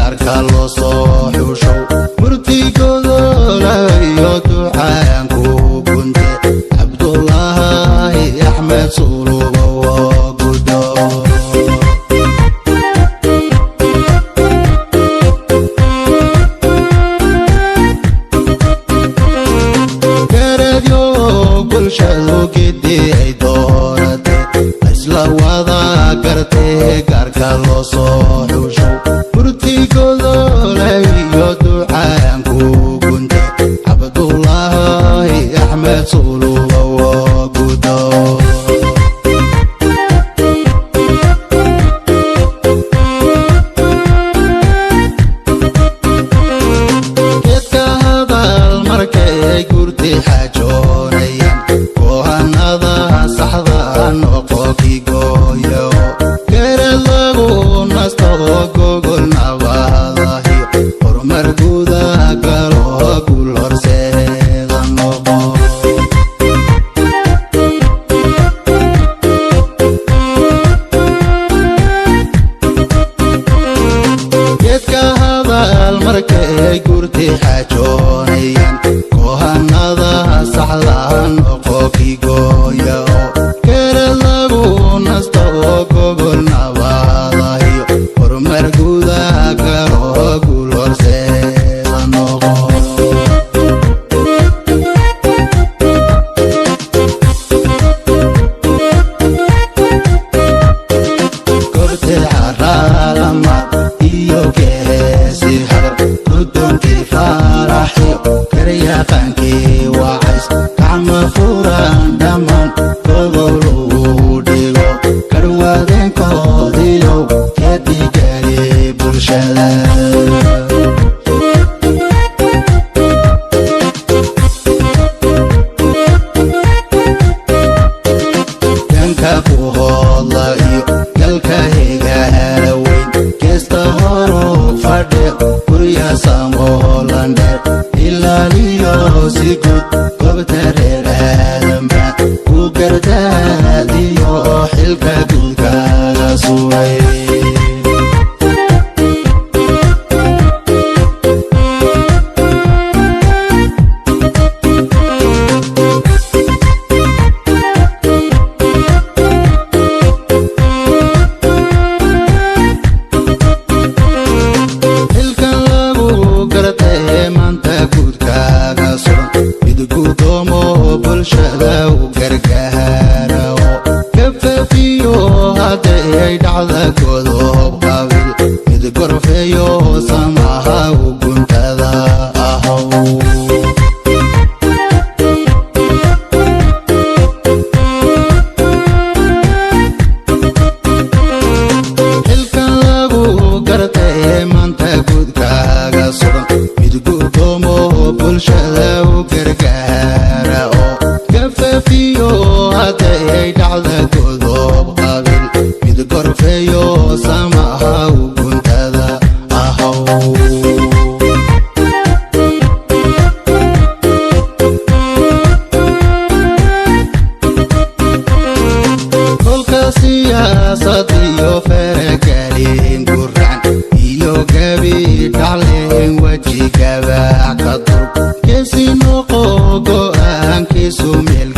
gaarka loo soo xusho murtigooda iyo ducaan ku gunte Cabdullaahi Axmed Sulubo gudo garadyo bulshadu gidiyay doorate isla wada gartay gaarka loo soo xusho murtigooda iyo ducaan ku gunte Cabdullaahi Axmed Sulubo gudo geedka hadal markay gurti xajoonayaan go'aanada saxda noqoki gooyo garad lagu nasto gogol nabadahi horumar guda galo gul horseeda noqo geedka hadal markay gurti xajoonayaan go'aanada saxda noqoki gooyo garad lagu nasto gogol nabadahi horumar guda galo gul horseeda noqo korte caraalama iyo geesi hadal gudonkii faraxyo karyaqaankii wacays gacma furan dhammaan gobol uu dhigo garwaadeenkoodiyo geedigari bulshada danka ku hoodla iyo galka higaala weyn geesta horu fadhe gurya samoolandheer ilaaliyo si gud gobta reer aadamba ku gardaadiyo xilka gudkaaga sugay xilkan lagu gartay maanta gudkaaga suran mid gudoomo bulshada u gargaaro kafafiyo hadday dhacda godob qabil mid gorfeeyo samaha u guntada ahow xilkan lagu gartay maanta gudkaaga suran mid gudoomo bulshada u gargaara oo kafafiyo hadday dhacda godob qabil mid gorfeeyo samaha u guntada ahow kolka siyaasad iyo faragelin guracan iyo gabi dhacleen weji gabac ka durug geesi noqo go'aankiisu meel